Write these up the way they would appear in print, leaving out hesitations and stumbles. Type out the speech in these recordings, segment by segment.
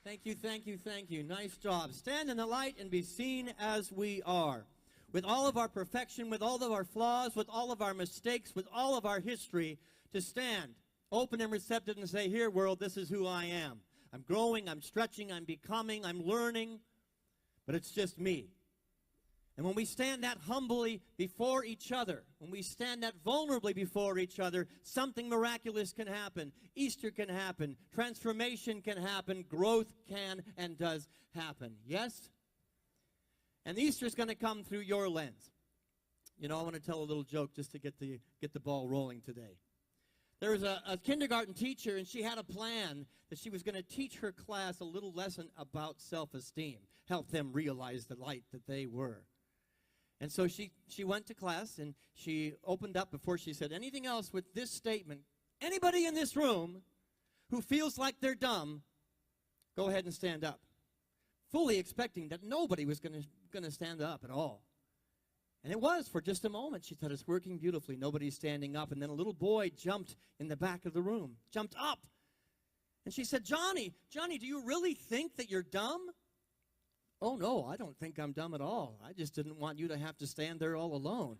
Thank you, thank you, thank you. Nice job. Stand in the light and be seen as we are. With all of our perfection, with all of our flaws, with all of our mistakes, with all of our history, to stand open and receptive and say, here, world, this is who I am. I'm growing, I'm stretching, I'm becoming, I'm learning, but it's just me. And when we stand that humbly before each other, when we stand that vulnerably before each other, something miraculous can happen. Easter can happen. Transformation can happen. Growth can and does happen. Yes? And Easter is going to come through your lens. You know, I want to tell a little joke just to get the ball rolling today. There was a kindergarten teacher, and she had a plan that she was going to teach her class a little lesson about self-esteem, help them realize the light that they were. And so she went to class, and she opened up before she said anything else with this statement. Anybody in this room who feels like they're dumb, go ahead and stand up. Fully expecting that nobody was going to stand up at all. And it was for just a moment. She thought, it's working beautifully. Nobody's standing up. And then a little boy jumped in the back of the room, jumped up. And she said, Johnny, do you really think that you're dumb? Oh, no, I don't think I'm dumb at all. I just didn't want you to have to stand there all alone.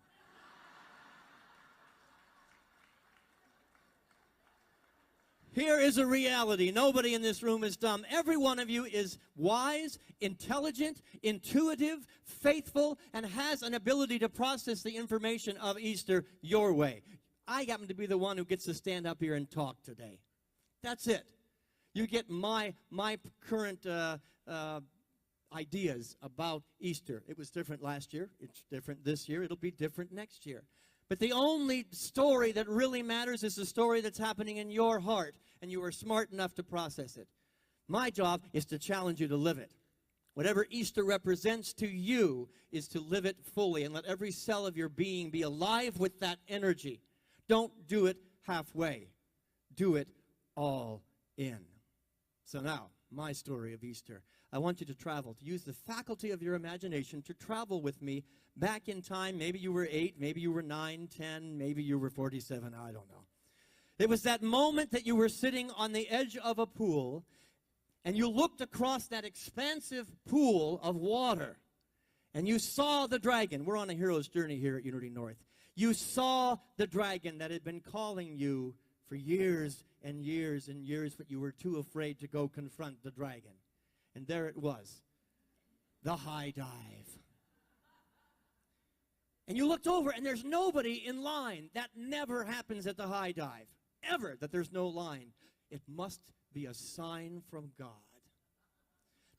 Here is a reality. Nobody in this room is dumb. Every one of you is wise, intelligent, intuitive, faithful, and has an ability to process the information of Easter your way. I happen to be the one who gets to stand up here and talk today. That's it. You get my current ideas about Easter. It was different last year. It's different this year. It'll be different next year. But the only story that really matters is the story that's happening in your heart, and you are smart enough to process it. My job is to challenge you to live it. Whatever Easter represents to you is to live it fully and let every cell of your being be alive with that energy. Don't do it halfway. Do it all in. So now, my story of Easter. I want you to travel, to use the faculty of your imagination to travel with me back in time. Maybe you were 8, maybe you were 9, 10, maybe you were 47, I don't know. It was that moment that you were sitting on the edge of a pool, and you looked across that expansive pool of water, and you saw the dragon. We're on a hero's journey here at Unity North. You saw the dragon that had been calling you for years and years and years, but you were too afraid to go confront the dragon. And there it was, the high dive. And you looked over, and there's nobody in line. That never happens at the high dive, ever, that there's no line. It must be a sign from God.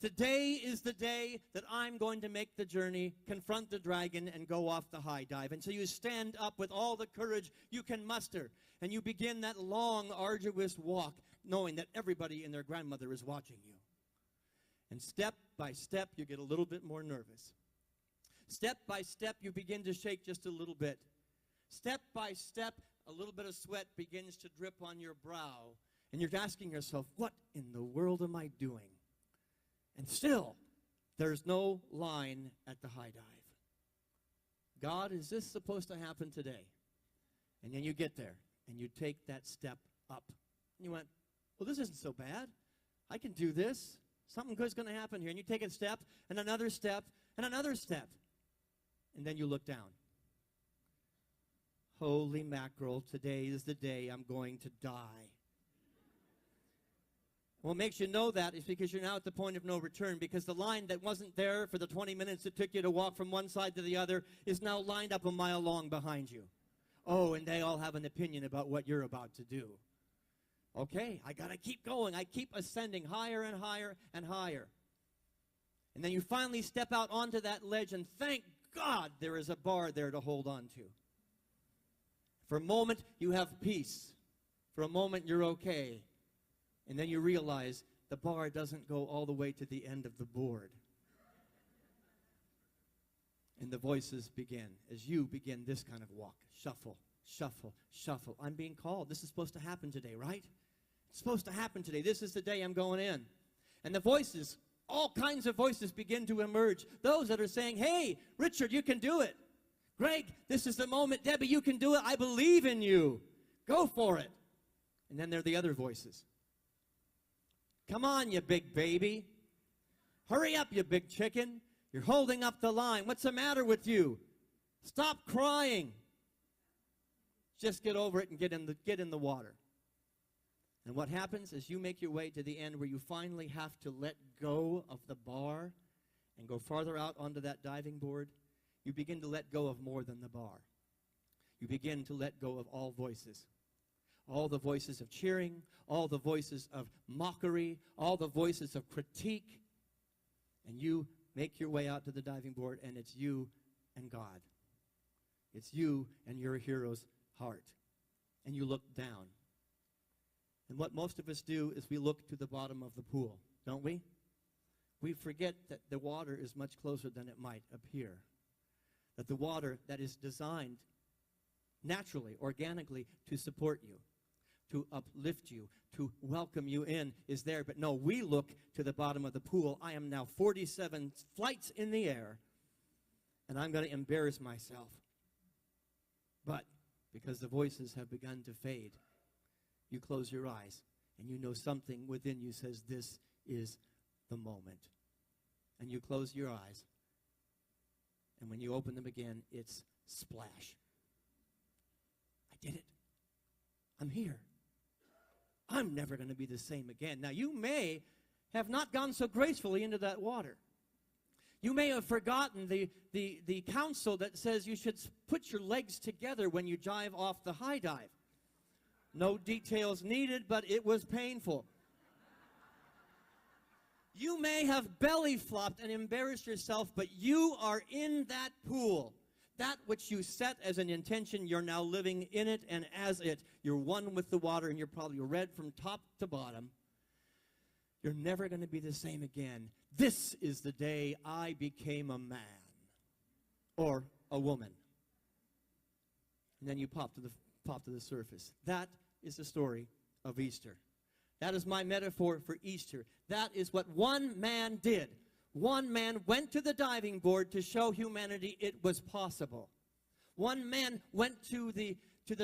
Today is the day that I'm going to make the journey, confront the dragon, and go off the high dive. And so you stand up with all the courage you can muster, and you begin that long, arduous walk, knowing that everybody and their grandmother is watching you. And step by step, you get a little bit more nervous. Step by step, you begin to shake just a little bit. Step by step, a little bit of sweat begins to drip on your brow. And you're asking yourself, what in the world am I doing? And still, there's no line at the high dive. God, is this supposed to happen today? And then you get there, and you take that step up. And you went, well, this isn't so bad. I can do this. Something good's going to happen here. And you take a step, and another step, and another step. And then you look down. Holy mackerel, today is the day I'm going to die. What makes you know that is because you're now at the point of no return, because the line that wasn't there for the 20 minutes it took you to walk from one side to the other is now lined up a mile long behind you. Oh, and they all have an opinion about what you're about to do. Okay, I got to keep going. I keep ascending higher and higher and higher. And then you finally step out onto that ledge, and thank God there is a bar there to hold on to. For a moment, you have peace. For a moment, you're okay. And then you realize the bar doesn't go all the way to the end of the board. And the voices begin as you begin this kind of walk. Shuffle, shuffle, shuffle. I'm being called. This is supposed to happen today, right? It's supposed to happen today. This is the day I'm going in. And the voices, all kinds of voices begin to emerge. Those that are saying, hey, Richard, you can do it. Greg, this is the moment. Debbie, you can do it. I believe in you. Go for it. And then there are the other voices. Come on, you big baby. Hurry up, you big chicken. You're holding up the line. What's the matter with you? Stop crying. Just get over it and get in the water. And what happens is you make your way to the end where you finally have to let go of the bar and go farther out onto that diving board. You begin to let go of more than the bar. You begin to let go of all voices. All the voices of cheering, all the voices of mockery, all the voices of critique. And you make your way out to the diving board, and it's you and God. It's you and your hero's heart. And you look down. And what most of us do is we look to the bottom of the pool, don't we? We forget that the water is much closer than it might appear. That the water that is designed naturally, organically, to support you, to uplift you, to welcome you in is there. But no, we look to the bottom of the pool. I am now 47 flights in the air, and I'm going to embarrass myself. But because the voices have begun to fade, you close your eyes, and you know something within you says, this is the moment. And you close your eyes, and when you open them again, it's splash. I did it. I'm here. I'm never going to be the same again. Now, you may have not gone so gracefully into that water. You may have forgotten the counsel that says you should put your legs together when you dive off the high dive. No details needed, but it was painful. You may have belly flopped and embarrassed yourself, but you are in that pool. That which you set as an intention, you're now living in it and as it. You're one with the water, and you're probably red from top to bottom. You're never going to be the same again. This is the day I became a man or a woman. And then you pop to the surface. That is the story of Easter. That is my metaphor for Easter. That is what one man did. One man went to the diving board to show humanity it was possible. One man went to the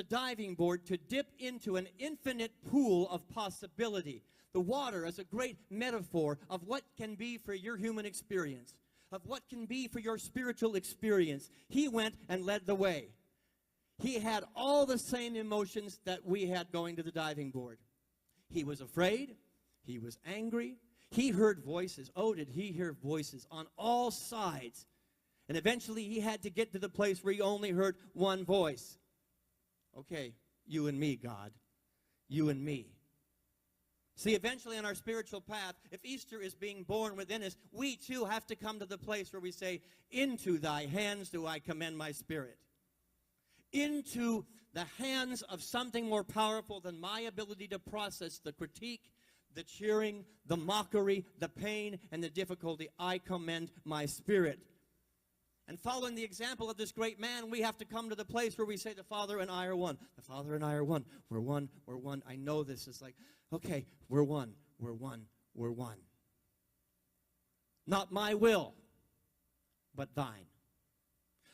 diving board to dip into an infinite pool of possibility. The water is a great metaphor of what can be for your human experience, of what can be for your spiritual experience. He went and led the way. He had all the same emotions that we had going to the diving board. He was afraid. He was angry. He heard voices. Oh, did he hear voices on all sides. And eventually he had to get to the place where he only heard one voice. Okay, you and me, God. You and me. See, eventually on our spiritual path, if Easter is being born within us, we too have to come to the place where we say, into thy hands do I commend my spirit. Into the hands of something more powerful than my ability to process the critique, the cheering, the mockery, the pain, and the difficulty. I commend my spirit. And following the example of this great man, we have to come to the place where we say, the Father and I are one. The Father and I are one. We're one. We're one. I know this is like, okay, we're one. We're one. We're one. Not my will, but thine.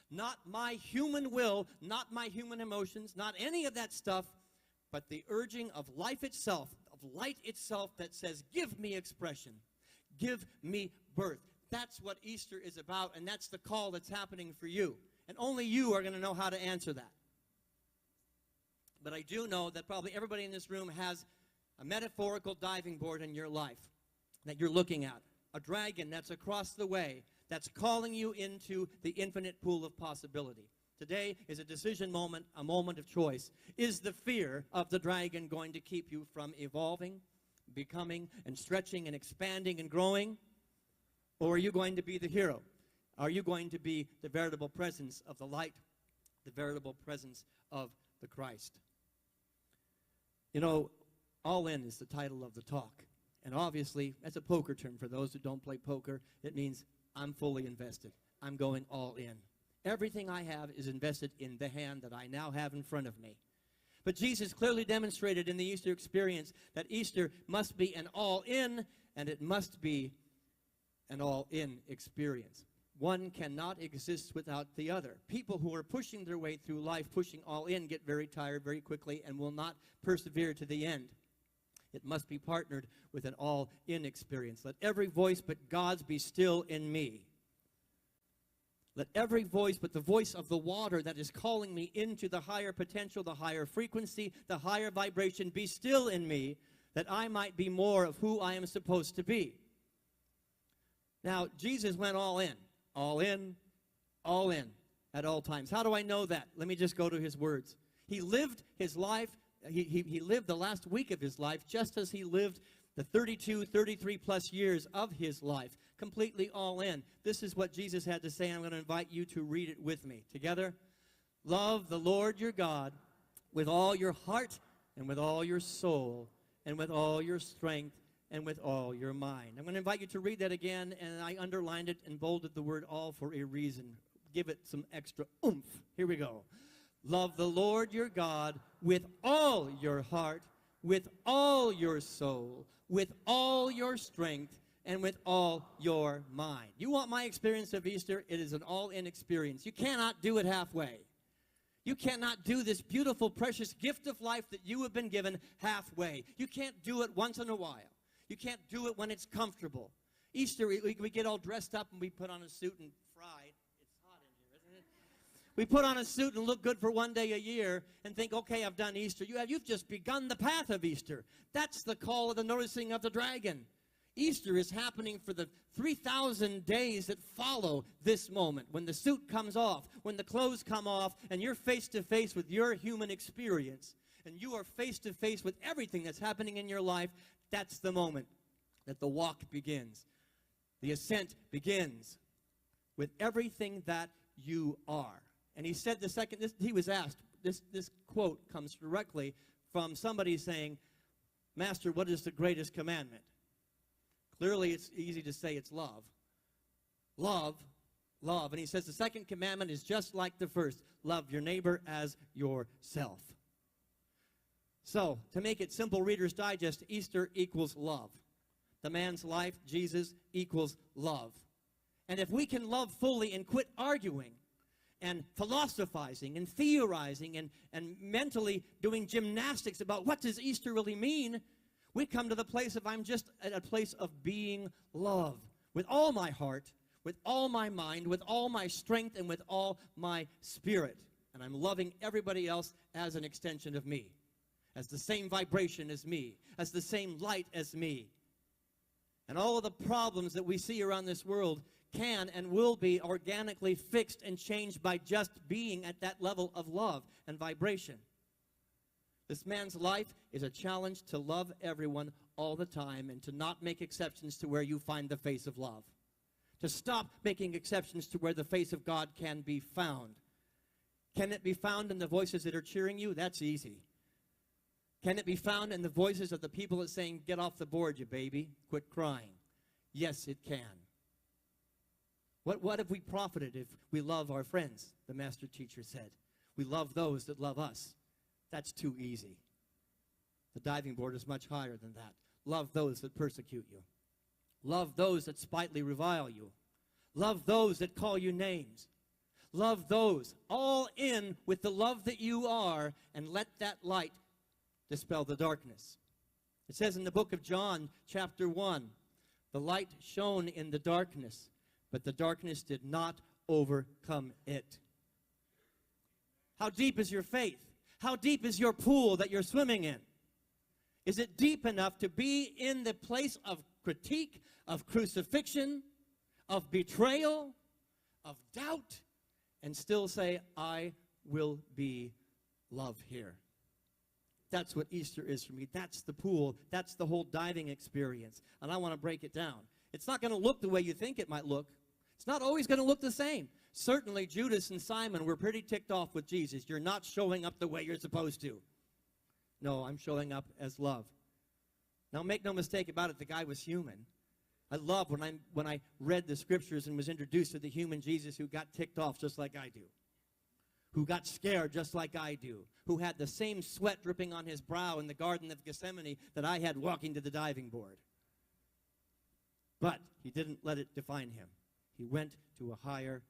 Not my human will, not my human emotions, not any of that stuff, but the urging of life itself, of light itself that says, give me expression, give me birth. That's what Easter is about, and that's the call that's happening for you. And only you are going to know how to answer that. But I do know that probably everybody in this room has a metaphorical diving board in your life that you're looking at. A dragon that's across the way, that's calling you into the infinite pool of possibility. Today is a decision moment, a moment of choice. Is the fear of the dragon going to keep you from evolving, becoming, and stretching, and expanding, and growing? Or are you going to be the hero? Are you going to be the veritable presence of the light, the veritable presence of the Christ? You know, all in is the title of the talk. And obviously, that's a poker term. For those who don't play poker, it means I'm fully invested. I'm going all in. Everything I have is invested in the hand that I now have in front of me. But Jesus clearly demonstrated in the Easter experience that Easter must be an all-in, and it must be an all-in experience. One cannot exist without the other. People who are pushing their way through life, pushing all in, get very tired very quickly and will not persevere to the end. It must be partnered with an all-in experience. Let every voice but God's be still in me. Let every voice but the voice of the water that is calling me into the higher potential, the higher frequency, the higher vibration be still in me, that I might be more of who I am supposed to be. Now, Jesus went all in, all in, all in at all times. How do I know that? Let me just go to his words. He lived his life, he lived the last week of his life just as he lived the 32, 33 plus years of his life, completely all in. This is what Jesus had to say. I'm going to invite you to read it with me. Together, love the Lord your God with all your heart and with all your soul and with all your strength and with all your mind. I'm going to invite you to read that again, and I underlined it and bolded the word all for a reason. Give it some extra oomph. Here we go. Love the Lord your God with all your heart, with all your soul, with all your strength, and with all your mind. You want my experience of Easter? It is an all-in experience. You cannot do it halfway. You cannot do this beautiful, precious gift of life that you have been given halfway. You can't do it once in a while. You can't do it when it's comfortable. Easter, we get all dressed up and we put on a suit and fried. It's hot in here, isn't it? We put on a suit and look good for one day a year and think, okay, I've done Easter. You've just begun the path of Easter. That's the call of the noticing of the dragon. Easter is happening for the 3,000 days that follow this moment. When the suit comes off, when the clothes come off, and you're face to face with your human experience, and you are face to face with everything that's happening in your life, that's the moment that the walk begins. The ascent begins with everything that you are. And he said he was asked, this quote comes directly from somebody saying, Master, what is the greatest commandment? Clearly, it's easy to say it's love. Love, love. And he says the second commandment is just like the first. Love your neighbor as yourself. So, to make it simple, Reader's Digest, Easter equals love. The man's life, Jesus, equals love. And if we can love fully and quit arguing and philosophizing and theorizing and mentally doing gymnastics about what does Easter really mean, we come to the place of I'm just at a place of being love with all my heart, with all my mind, with all my strength, and with all my spirit. And I'm loving everybody else as an extension of me, as the same vibration as me, as the same light as me. And all of the problems that we see around this world can and will be organically fixed and changed by just being at that level of love and vibration. This man's life is a challenge to love everyone all the time and to not make exceptions to where you find the face of love. To stop making exceptions to where the face of God can be found. Can it be found in the voices that are cheering you? That's easy. Can it be found in the voices of the people that are saying, get off the board, you baby, quit crying? Yes, it can. What have we profited if we love our friends? The master teacher said. We love those that love us. That's too easy. The diving board is much higher than that. Love those that persecute you. Love those that spitefully revile you. Love those that call you names. Love those, all in with the love that you are, and let that light dispel the darkness. It says in the book of John, chapter 1, the light shone in the darkness, but the darkness did not overcome it. How deep is your faith? How deep is your pool that you're swimming in? Is it deep enough to be in the place of critique, of crucifixion, of betrayal, of doubt, and still say, I will be love here? That's what Easter is for me. That's the pool. That's the whole diving experience. And I want to break it down. It's not going to look the way you think it might look. It's not always going to look the same. Certainly, Judas and Simon were pretty ticked off with Jesus. You're not showing up the way you're supposed to. No, I'm showing up as love. Now, make no mistake about it, the guy was human. I love when I read the scriptures and was introduced to the human Jesus who got ticked off just like I do, who got scared just like I do, who had the same sweat dripping on his brow in the Garden of Gethsemane that I had walking to the diving board. But he didn't let it define him. He went to a higher,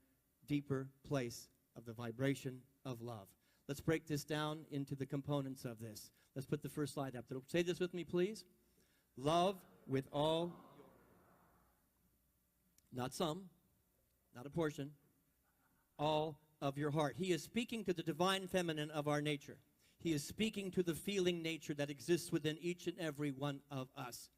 deeper place of the vibration of love. Let's break this down into the components of this. Let's put the first slide up. Say this with me, please. Love with all, not some, not a portion, all of your heart. He is speaking to the divine feminine of our nature. He is speaking to the feeling nature that exists within each and every one of us.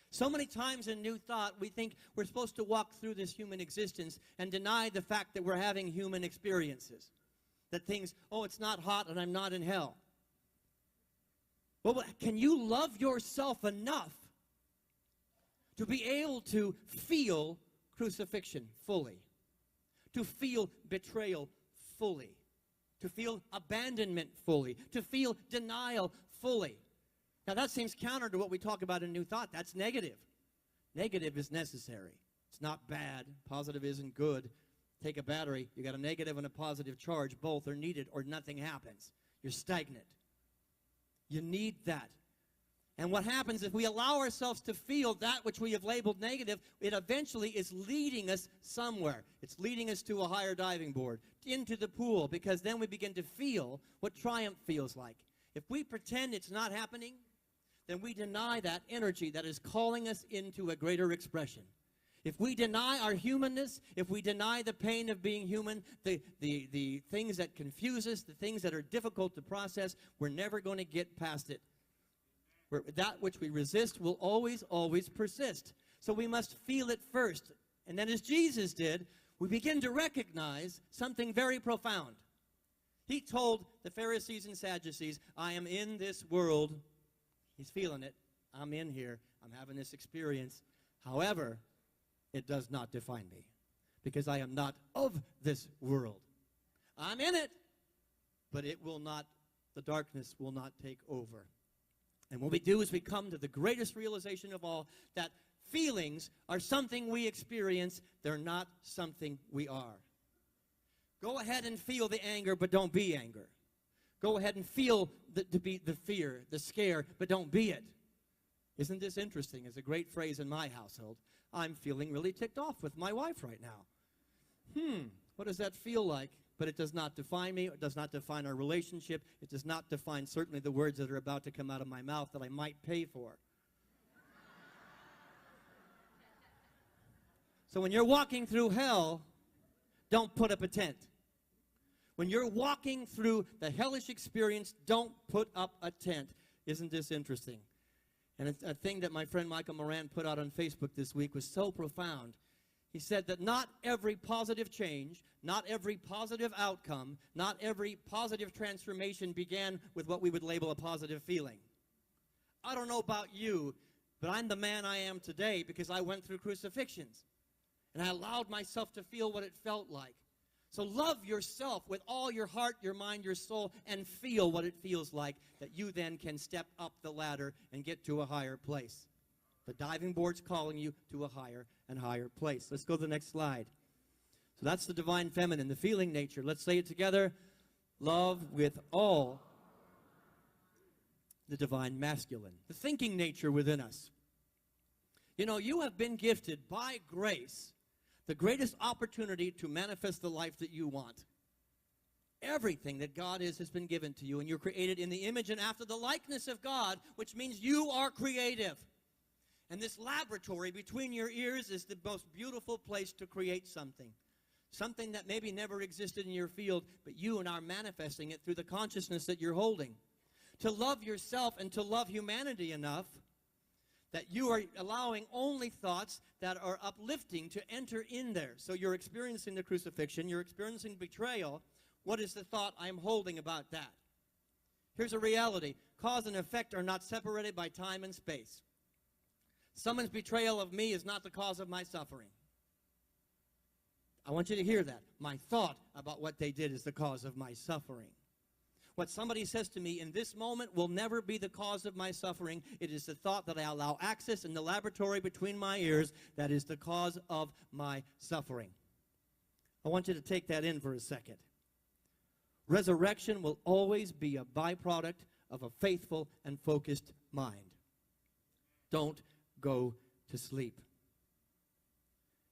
So many times in New Thought, we think we're supposed to walk through this human existence and deny the fact that we're having human experiences. That things, oh, it's not hot and I'm not in hell. Well, can you love yourself enough to be able to feel crucifixion fully? To feel betrayal fully? To feel abandonment fully? To feel denial fully? Now that seems counter to what we talk about in New Thought. That's negative. Negative is necessary. It's not bad. Positive isn't good. Take a battery. You got a negative and a positive charge. Both are needed or nothing happens. You're stagnant. You need that. And what happens if we allow ourselves to feel that which we have labeled negative, it eventually is leading us somewhere. It's leading us to a higher diving board, into the pool, because then we begin to feel what triumph feels like. If we pretend it's not happening, then we deny that energy that is calling us into a greater expression. If we deny our humanness, if we deny the pain of being human, the things that confuse us, the things that are difficult to process, we're never going to get past it. That which we resist will always, always persist. So we must feel it first. And then as Jesus did, we begin to recognize something very profound. He told the Pharisees and Sadducees, I am in this world. He's feeling it. I'm in here. I'm having this experience. However, it does not define me, because I am not of this world. I'm in it, but it will not, the darkness will not take over. And what we do is we come to the greatest realization of all, that feelings are something we experience. They're not something we are. Go ahead and feel the anger, but don't be anger. Go ahead and feel the fear, the scare, but don't be it. Isn't this interesting? It's a great phrase in my household. I'm feeling really ticked off with my wife right now. What does that feel like? But it does not define me. It does not define our relationship. It does not define certainly the words that are about to come out of my mouth that I might pay for. So when you're walking through hell, don't put up a tent. When you're walking through the hellish experience, don't put up a tent. Isn't this interesting? And it's a thing that my friend Michael Moran put out on Facebook this week was so profound. He said that not every positive change, not every positive outcome, not every positive transformation began with what we would label a positive feeling. I don't know about you, but I'm the man I am today because I went through crucifixions. And I allowed myself to feel what it felt like. So love yourself with all your heart, your mind, your soul, and feel what it feels like, that you then can step up the ladder and get to a higher place. The diving board's calling you to a higher and higher place. Let's go to the next slide. So that's the divine feminine, the feeling nature. Let's say it together. Love with all the divine masculine, the thinking nature within us. You know, you have been gifted by grace the greatest opportunity to manifest the life that you want. Everything that God is has been given to you, and you're created in the image and after the likeness of God, which means you are creative. And this laboratory between your ears is the most beautiful place to create something. Something that maybe never existed in your field, but you and are manifesting it through the consciousness that you're holding. To love yourself and to love humanity enough that you are allowing only thoughts that are uplifting to enter in there. So you're experiencing the crucifixion, you're experiencing betrayal. What is the thought I'm holding about that? Here's a reality. Cause and effect are not separated by time and space. Someone's betrayal of me is not the cause of my suffering. I want you to hear that. My thought about what they did is the cause of my suffering. What somebody says to me in this moment will never be the cause of my suffering. It is the thought that I allow access in the laboratory between my ears that is the cause of my suffering. I want you to take that in for a second. Resurrection will always be a byproduct of a faithful and focused mind. Don't go to sleep.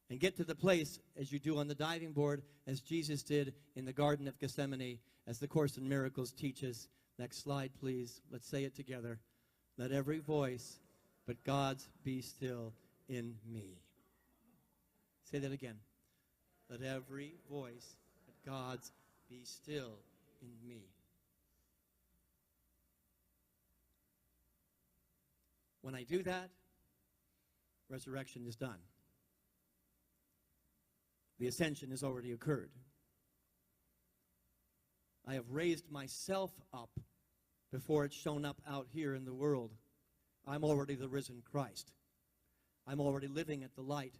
and get to the place as you do on the diving board, as Jesus did in the Garden of Gethsemane, as the Course in Miracles teaches. Next slide, please. Let's say it together. Let every voice but God's be still in me. Say that again. Let every voice but God's be still in me. When I do that, resurrection is done. The ascension has already occurred. I have raised myself up before it's shown up out here in the world. I'm already the risen Christ. I'm already living at the light.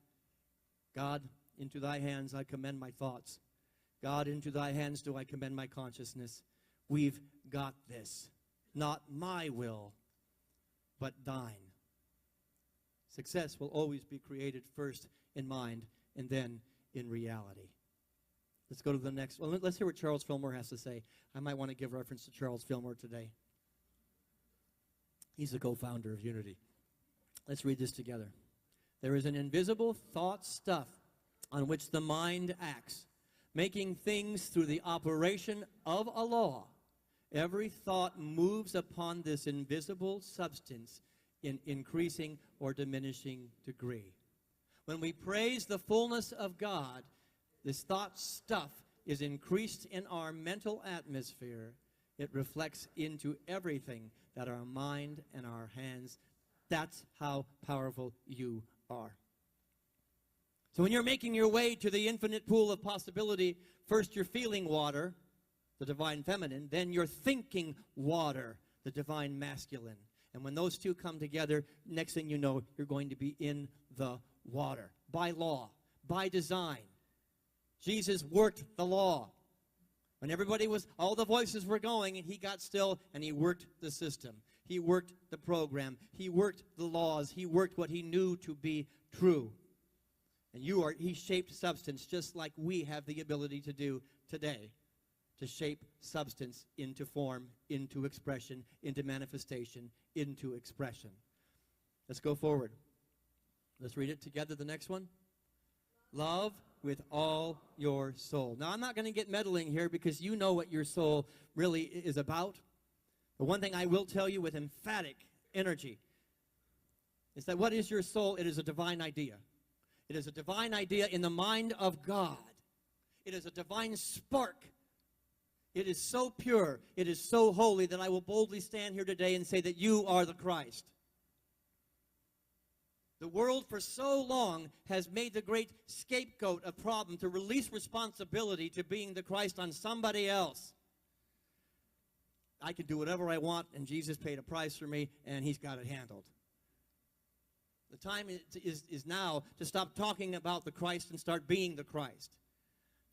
God, into thy hands I commend my thoughts. God, into thy hands do I commend my consciousness. We've got this. Not my will, but thine. Success will always be created first in mind and then in reality. Let's go to the next. Well, let's hear what Charles Fillmore has to say. I might want to give reference to Charles Fillmore today. He's the co-founder of Unity. Let's read this together. There is an invisible thought stuff on which the mind acts, making things through the operation of a law. Every thought moves upon this invisible substance in increasing or diminishing degree. When we praise the fullness of God, this thought stuff is increased in our mental atmosphere. It reflects into everything that our mind and our hands. That's how powerful you are. So when you're making your way to the infinite pool of possibility, first you're feeling water, the divine feminine, then you're thinking water, the divine masculine. And when those two come together, next thing you know, you're going to be in the water. By law, by design. Jesus worked the law. When all the voices were going, and he got still, and he worked the system. He worked the program. He worked the laws. He worked what he knew to be true. And he shaped substance just like we have the ability to do today. To shape substance into form, into expression, into manifestation, into expression. Let's go forward. Let's read it together, the next one. Love with all your soul. Now, I'm not going to get meddling here because you know what your soul really is about. The one thing I will tell you with emphatic energy is that what is your soul? It is a divine idea. It is a divine idea in the mind of God. It is a divine spark. It is so pure, it is so holy that I will boldly stand here today and say that you are the Christ. The world for so long has made the great scapegoat a problem to release responsibility to being the Christ on somebody else. I can do whatever I want, and Jesus paid a price for me, and he's got it handled. The time is now to stop talking about the Christ and start being the Christ.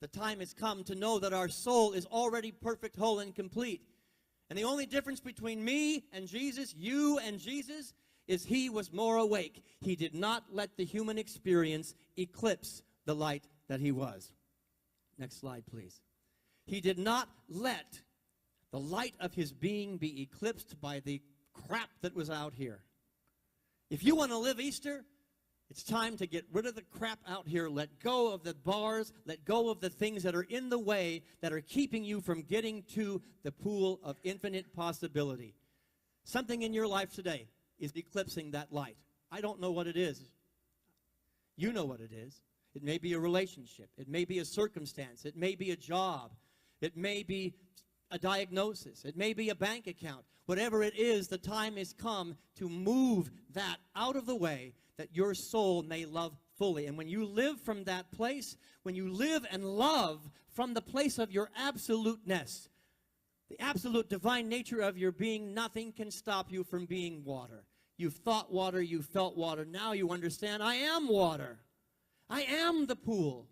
The time has come to know that our soul is already perfect, whole, and complete. And the only difference between me and Jesus, you and Jesus, is he was more awake. He did not let the human experience eclipse the light that he was. Next slide, please. He did not let the light of his being be eclipsed by the crap that was out here. If you want to live Easter, it's time to get rid of the crap out here. Let go of the bars. Let go of the things that are in the way that are keeping you from getting to the pool of infinite possibility. Something in your life today is eclipsing that light. I don't know what it is. You know what it is. It may be a relationship. It may be a circumstance. It may be a job. It may be a diagnosis. It may be a bank account. Whatever it is, the time has come to move that out of the way that your soul may love fully. And when you live from that place, when you live and love from the place of your absoluteness, the absolute divine nature of your being, nothing can stop you from being water. You've thought water, you've felt water. Now you understand, I am water. I am the pool.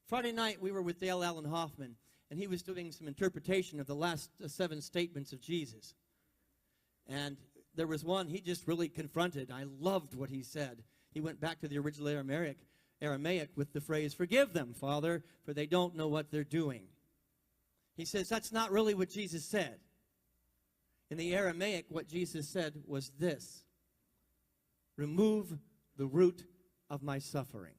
Friday night we were with Dale Allen Hoffman, and he was doing some interpretation of the last 7 statements of Jesus. And there was one he just really confronted. I loved what he said. He went back to the original Aramaic with the phrase, "Forgive them, Father, for they don't know what they're doing." He says that's not really what Jesus said. In the Aramaic, what Jesus said was this: remove the root of my suffering.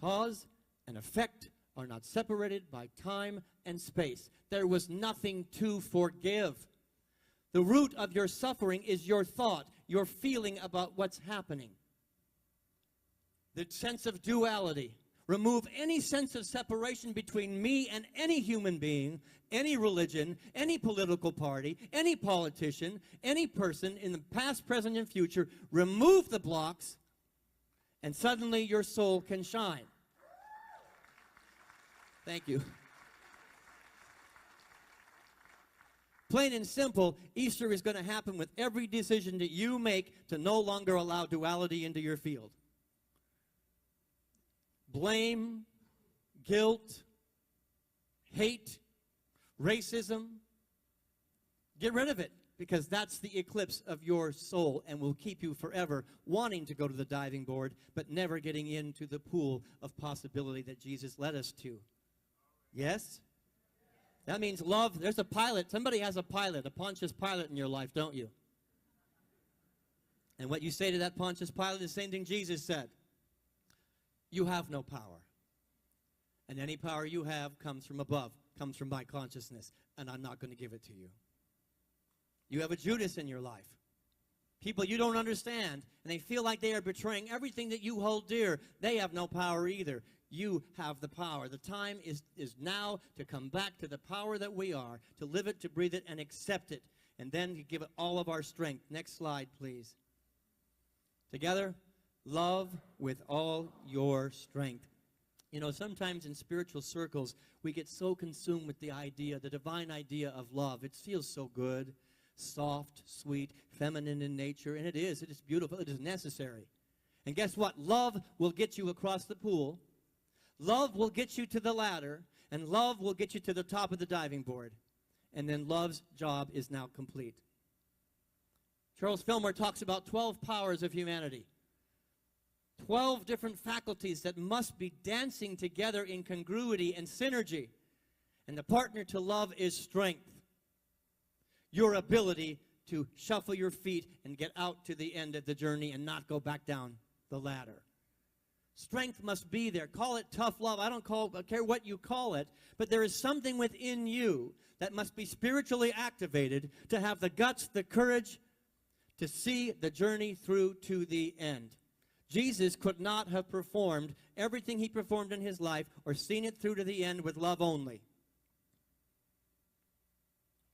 Cause and effect are not separated by time and space. There was nothing to forgive. The root of your suffering is your thought, your feeling about what's happening. The sense of duality. Remove any sense of separation between me and any human being, any religion, any political party, any politician, any person in the past, present, and future. Remove the blocks, and suddenly your soul can shine. Thank you. Plain and simple, Easter is going to happen with every decision that you make to no longer allow duality into your field. Blame, guilt, hate, racism. Get rid of it, because that's the eclipse of your soul and will keep you forever wanting to go to the diving board, but never getting into the pool of possibility that Jesus led us to. Yes? That means love. There's a pilot. Somebody has a pilot, a Pontius Pilate in your life, don't you? And what you say to that Pontius Pilate is the same thing Jesus said. You have no power. And any power you have comes from above, comes from my consciousness, and I'm not going to give it to you. You have a Judas in your life. People you don't understand, and they feel like they are betraying everything that you hold dear. They have no power either. You have the power. The time is now to come back to the power that we are, to live it, to breathe it, and accept it, and then to give it all of our strength. Next slide, please. Together, love with all your strength. You know, sometimes in spiritual circles, we get so consumed with the idea, the divine idea of love. It feels so good, soft, sweet, feminine in nature, and it is. It is beautiful. It is necessary. And guess what? Love will get you across the pool. Love will get you to the ladder, and love will get you to the top of the diving board. And then love's job is now complete. Charles Fillmore talks about 12 powers of humanity. 12 different faculties that must be dancing together in congruity and synergy. And the partner to love is strength. Your ability to shuffle your feet and get out to the end of the journey and not go back down the ladder. Strength must be there. Call it tough love. I don't care what you call it, but there is something within you that must be spiritually activated to have the guts, the courage to see the journey through to the end. Jesus could not have performed everything he performed in his life or seen it through to the end with love only.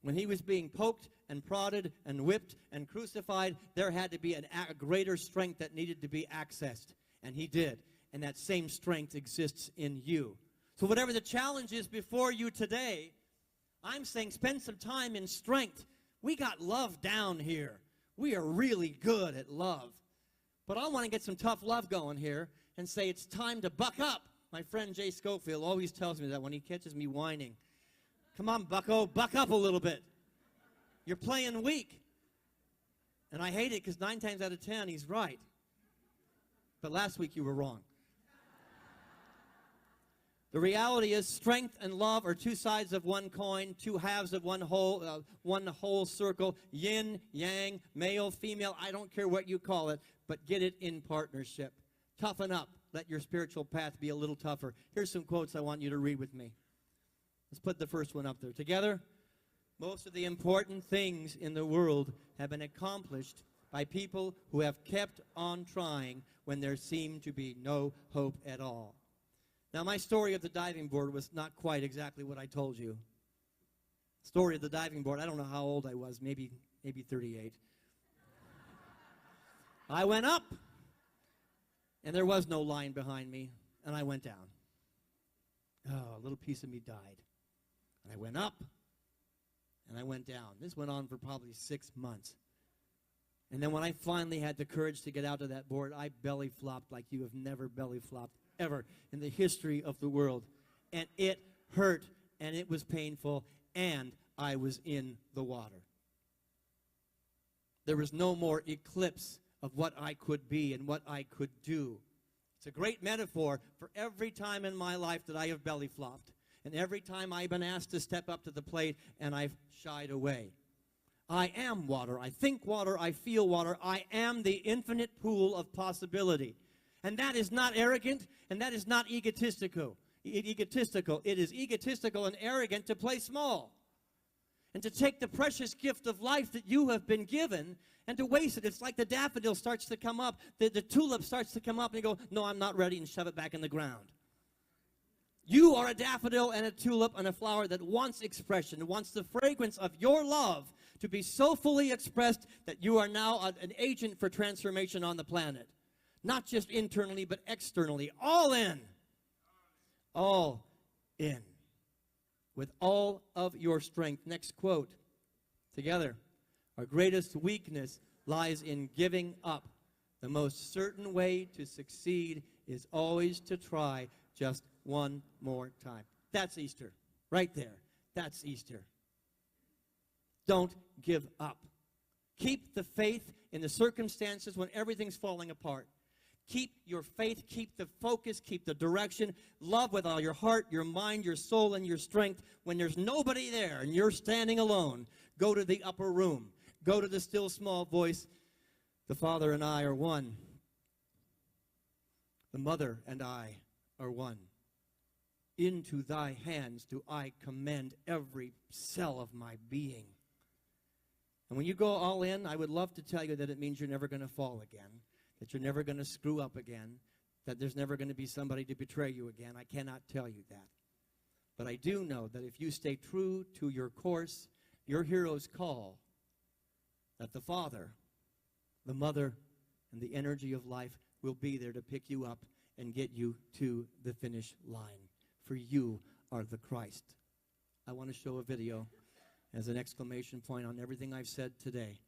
When he was being poked and prodded and whipped and crucified, there had to be a greater strength that needed to be accessed. And he did. And that same strength exists in you. So whatever the challenge is before you today, I'm saying spend some time in strength. We got love down here. We are really good at love. But I want to get some tough love going here and say it's time to buck up. My friend Jay Schofield always tells me that when he catches me whining. Come on, bucko, buck up a little bit. You're playing weak. And I hate it because 9 times out of 10, he's right. But last week you were wrong. The reality is strength and love are two sides of one coin, two halves of one whole circle, yin, yang, male, female, I don't care what you call it, but get it in partnership. Toughen up. Let your spiritual path be a little tougher. Here's some quotes I want you to read with me. Let's put the first one up there. Together, most of the important things in the world have been accomplished by people who have kept on trying when there seemed to be no hope at all. Now, my story of the diving board was not quite exactly what I told you. Story of the diving board, I don't know how old I was, maybe 38. I went up, and there was no line behind me, and I went down. Oh, a little piece of me died. And I went up, and I went down. This went on for probably 6 months. And then when I finally had the courage to get out of that board, I belly flopped like you have never belly flopped ever in the history of the world. And it hurt, and it was painful, and I was in the water. There was no more eclipse of what I could be and what I could do. It's a great metaphor for every time in my life that I have belly flopped, and every time I've been asked to step up to the plate, and I've shied away. I am water. I think water. I feel water. I am the infinite pool of possibility. And that is not arrogant, and that is not egotistical. It is egotistical and arrogant to play small and to take the precious gift of life that you have been given and to waste it. It's like the daffodil starts to come up, the tulip starts to come up, and you go, no, I'm not ready, and shove it back in the ground. You are a daffodil and a tulip and a flower that wants expression, wants the fragrance of your love to be so fully expressed that you are now an agent for transformation on the planet. Not just internally, but externally. All in. All in. With all of your strength. Next quote. Together. Our greatest weakness lies in giving up. The most certain way to succeed is always to try just one more time. That's Easter. Right there. That's Easter. Don't give up. Keep the faith in the circumstances when everything's falling apart. Keep your faith, keep the focus, keep the direction. Love with all your heart, your mind, your soul, and your strength. When there's nobody there and you're standing alone, go to the upper room. Go to the still small voice. The Father and I are one. The Mother and I are one. Into thy hands do I commend every cell of my being. And when you go all in, I would love to tell you that it means you're never going to fall again, that you're never going to screw up again, that there's never going to be somebody to betray you again. I cannot tell you that. But I do know that if you stay true to your course, your hero's call, that the Father, the Mother, and the energy of life will be there to pick you up and get you to the finish line. For you are the Christ. I want to show a video as an exclamation point on everything I've said today.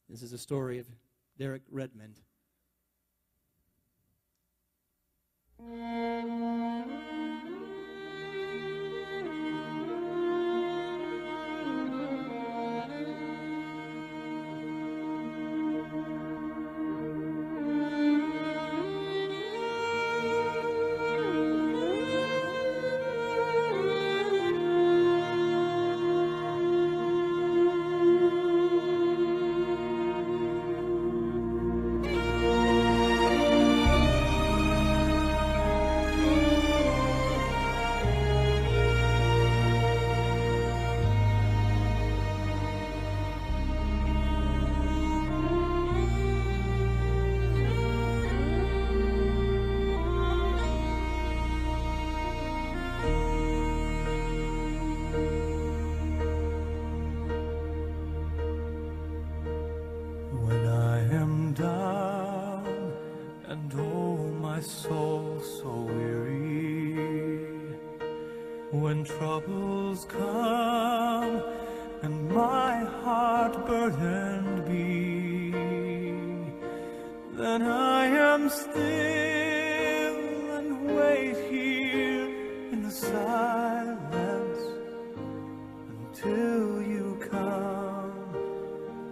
This is a story of Derek Redmond. When troubles come and my heart burdened be, then I am still and wait here in the silence until you come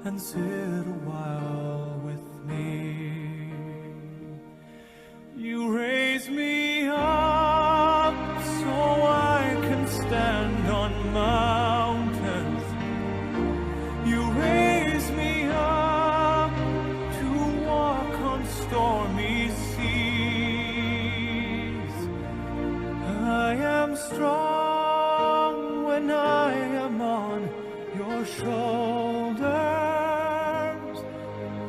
and sit a while with me. You raise me up so I can stand on mountains. You raise me up to walk on stormy seas. I am strong when I am on your shoulders.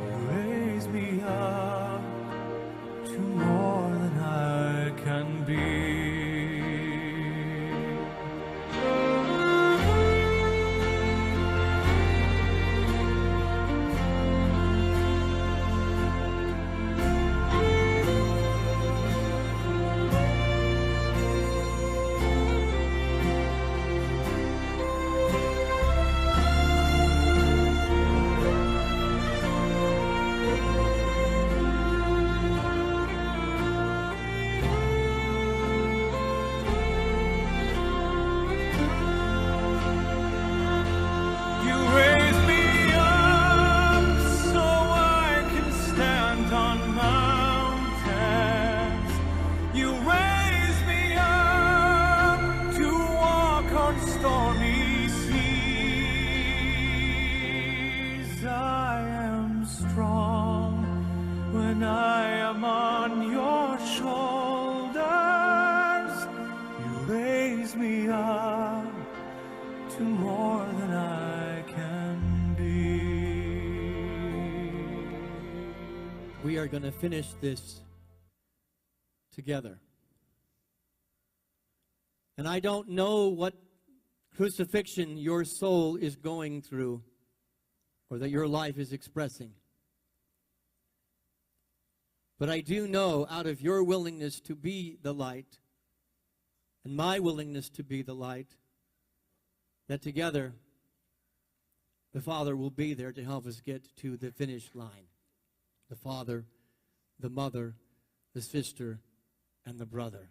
You raise me up to more than I can be. When I am on to more than I can be. We are going to finish this together. And I don't know what crucifixion your soul is going through or that your life is expressing. But I do know, out of your willingness to be the light and my willingness to be the light, that together the Father will be there to help us get to the finish line. The Father, the Mother, the sister, and the brother.